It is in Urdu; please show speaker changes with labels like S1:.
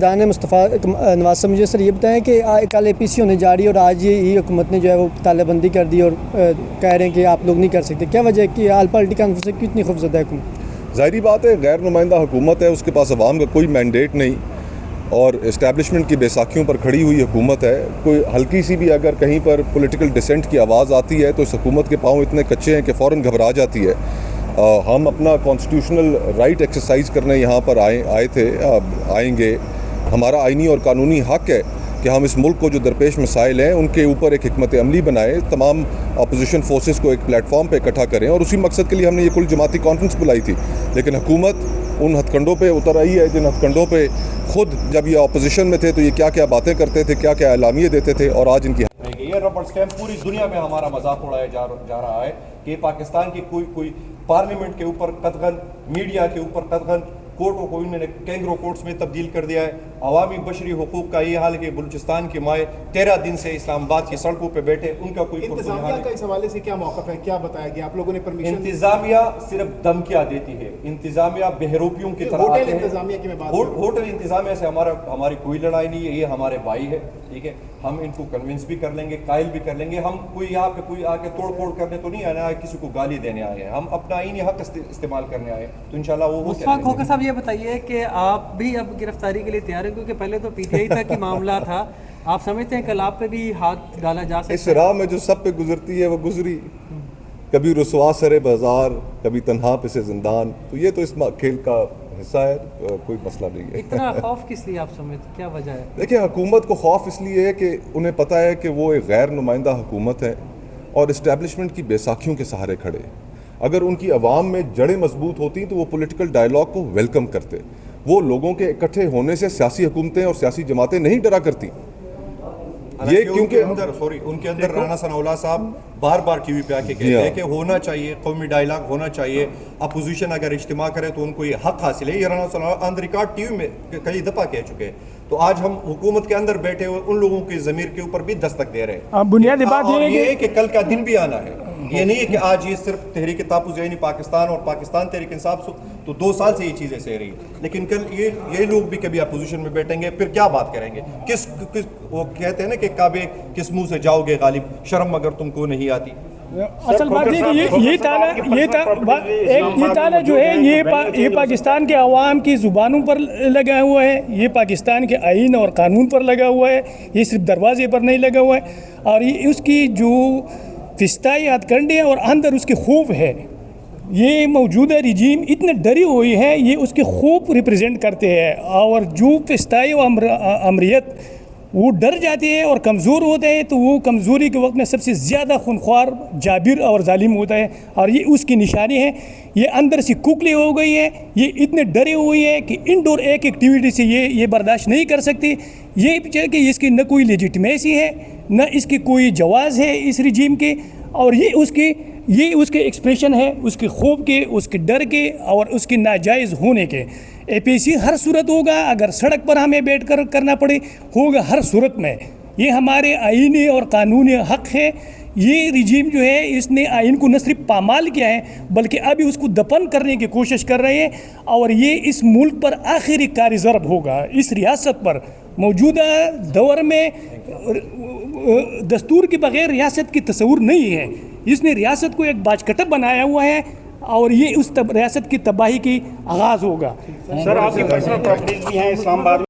S1: صدران مصطفیٰ نواز صاحب مجھے سر یہ بتائیں کہ کل اے پی سی ہونے جا رہی ہے اور آج ہی حکومت نے جو ہے وہ تالہ بندی کر دی اور کہہ رہے ہیں کہ آپ لوگ نہیں کر سکتے، کیا وجہ ہے کہ آل پارٹی کانفرنس سے کتنی خوفزدہ ہے حکومت؟
S2: ظاہری بات ہے، غیر نمائندہ حکومت ہے، اس کے پاس عوام کا کوئی مینڈیٹ نہیں اور اسٹیبلشمنٹ کی بیساکھیوں پر کھڑی ہوئی حکومت ہے۔ کوئی ہلکی سی بھی اگر کہیں پر پولیٹیکل ڈسینٹ کی آواز آتی ہے تو اس حکومت کے پاؤں اتنے کچے ہیں کہ فوراً گھبرا جاتی ہے۔ ہم اپنا کانسٹیٹیوشنل رائٹ ایکسرسائز کرنے یہاں پر آئے تھے، آئیں گے۔ ہمارا آئینی اور قانونی حق ہے کہ ہم اس ملک کو جو درپیش مسائل ہیں ان کے اوپر ایک حکمت عملی بنائیں، تمام اپوزیشن فورسز کو ایک پلیٹ فارم پہ اکٹھا کریں، اور اسی مقصد کے لیے ہم نے یہ کل جماعتی کانفرنس بلائی تھی۔ لیکن حکومت ان ہتھ کنڈوں پہ اتر آئی ہے جن ہتھ کنڈوں پہ خود جب یہ اپوزیشن میں تھے تو یہ کیا کیا باتیں کرتے تھے، کیا کیا اعلامیے دیتے تھے، اور آج ان کی
S3: یہ ربڑ سٹیمپ پوری دنیا میں ہمارا مذاق اڑایا جا رہا ہے کہ پاکستان کی کوئی پارلیمنٹ کے اوپر قدغن، میڈیا کے اوپر قدغن، کورٹوں کو انہوں نے کینگرو کورٹس میں تبدیل کر دیا ہے۔ عوامی بشری حقوق کا یہ حال ہے کہ بلوچستان کے مائیں 13 دن سے اسلام آباد کی سڑکوں پہ بیٹھے، ان کا کوئی
S4: انتظامیہ کا اس حوالے سے کیا موقف ہے، کیا بتایا گیا؟ آپ لوگوں نے پرمیشن؟
S3: انتظامیہ صرف دھمکیاں دیتی ہے، انتظامیہ بہروپیوں کی طرح
S4: ہوٹل انتظامیہ کی میں بات کروں،
S3: ہوٹل انتظامیہ سے ہماری کوئی لڑائی نہیں ہے، یہ ہمارے بھائی ہے، ٹھیک ہے۔ ہم ان کو کنونس بھی کر لیں گے، قائل بھی کر لیں گے۔ ہم کوئی یہاں پہ کوئی آ کے توڑ پھوڑ کرنے تو نہیں آیا ہے، کسی کو گالی دینے آئے ہیں، ہم اپنا آئینی حق استعمال کرنے آئے ہیں، تو انشاءاللہ وہ
S5: مصطفیٰ کھوکھر صاحب یہ بتائیے کہ آپ بھی اب گرفتاری کے لیے تیار ہیں، کیونکہ پہلے تو پی ٹی آئی تک کی معاملہ تھا، آپ سمجھتے ہیں کل آپ پہ بھی ہاتھ ڈالا جا سکتا ہے؟
S2: اس راہ میں جو سب پہ گزرتی ہے وہ گزری، کبھی رسوا سرے بازار، کبھی تنہا پہ سے زندان، تو یہ تو اس کھیل کا حصہ ہے، کوئی مسئلہ نہیں ہے۔
S5: اتنا خوف کس لیے آپ سمجھتے ہیں، کیا وجہ ہے؟
S2: دیکھیں، حکومت کو خوف اس لیے ہے کہ انہیں پتہ ہے کہ وہ ایک غیر نمائندہ حکومت ہے اور اسٹیبلشمنٹ کی بیساکھیوں کے سہارے کھڑے ہیں۔ اگر ان کی عوام میں جڑیں مضبوط ہوتی تو وہ پولیٹیکل ڈائیلاگ کو ویلکم کرتے۔ وہ لوگوں کے اکٹھے ہونے سے سیاسی حکومتیں اور سیاسی جماعتیں نہیں ڈرا کرتی، یہ کیونکہ
S3: ان کے اندر رانا ثناء اللہ صاحب بار بار ٹی وی پہ آ کے کہتے ہیں کہ ہونا چاہیے، قومی ڈائیلاگ ہونا چاہیے، اپوزیشن اگر اجتماع کرے تو ان کو یہ حق حاصل ہے۔ یہ رانا ثناء اللہ آن ریکارڈ ٹی وی میں کئی دفعہ کہہ چکے ہیں۔ تو آج ہم حکومت کے اندر بیٹھے ہوئے ان لوگوں کی ضمیر کے اوپر بھی دستک دے رہے ہیں۔
S6: بنیادی بات
S3: یہ ہے کہ کل کا دن بھی آنا ہے، یہ نہیں ہے کہ آج یہ صرف تحریک تحفظ یعنی پاکستان اور پاکستان تحریک انصاف تو 2 سال سے یہ چیزیں سہ رہی ہیں، لیکن کل یہ لوگ بھی کبھی اپوزیشن میں بیٹھیں گے، پھر کیا بات کریں گے؟ کس وہ کہتے ہیں نا کہ کعبے کس منہ سے جاؤ گے غالب، شرم مگر تم کو نہیں آتی۔
S6: اصل بات ہے کہ یہ تالا جو ہے یہ پاکستان کے عوام کی زبانوں پر لگا ہوا ہے، یہ پاکستان کے آئین اور قانون پر لگا ہوا ہے، یہ صرف دروازے پر نہیں لگا ہوا ہے، اور یہ اس کی جو فستائی ہتھ کنڈے اور اندر اس کی خوف ہے۔ یہ موجودہ رجیم اتنے ڈری ہوئی ہے، یہ اس کے خوف ریپرزینٹ کرتے ہیں، اور جو فستائی و امریت وہ ڈر جاتے ہیں اور کمزور ہوتے ہیں، تو وہ کمزوری کے وقت میں سب سے زیادہ خونخوار، جابر اور ظالم ہوتا ہے، اور یہ اس کی نشانی ہے۔ یہ اندر سے کھوکھلی ہو گئی ہے، یہ اتنے ڈری ہوئی ہے کہ انڈور ایکٹیویٹی سے یہ برداشت نہیں کر سکتی۔ یہ کہ اس کی نہ کوئی لیجیٹمیسی ہے، نہ اس کی کوئی جواز ہے اس رجیم کے، اور یہ اس کے ایکسپریشن ہے اس کے خوف کے، اس کے ڈر کے، اور اس کی ناجائز ہونے کے۔ اے پی سی ہر صورت ہوگا، اگر سڑک پر ہمیں بیٹھ کر کرنا پڑے ہوگا، ہر صورت میں۔ یہ ہمارے آئینی اور قانونی حق ہے۔ یہ رجیم جو ہے اس نے آئین کو نہ صرف پامال کیا ہے بلکہ ابھی اس کو دفن کرنے کی کوشش کر رہے ہیں، اور یہ اس ملک پر آخری کاری ضرب ہوگا، اس ریاست پر۔ موجودہ دور میں دستور کے بغیر ریاست کی تصور نہیں ہے، اس نے ریاست کو ایک باج کٹب بنایا ہوا ہے، اور یہ اس ریاست کی تباہی کی آغاز ہوگا۔
S4: سر آپ کے پرسنل پراپرٹیز بھی ہیں اسلام آباد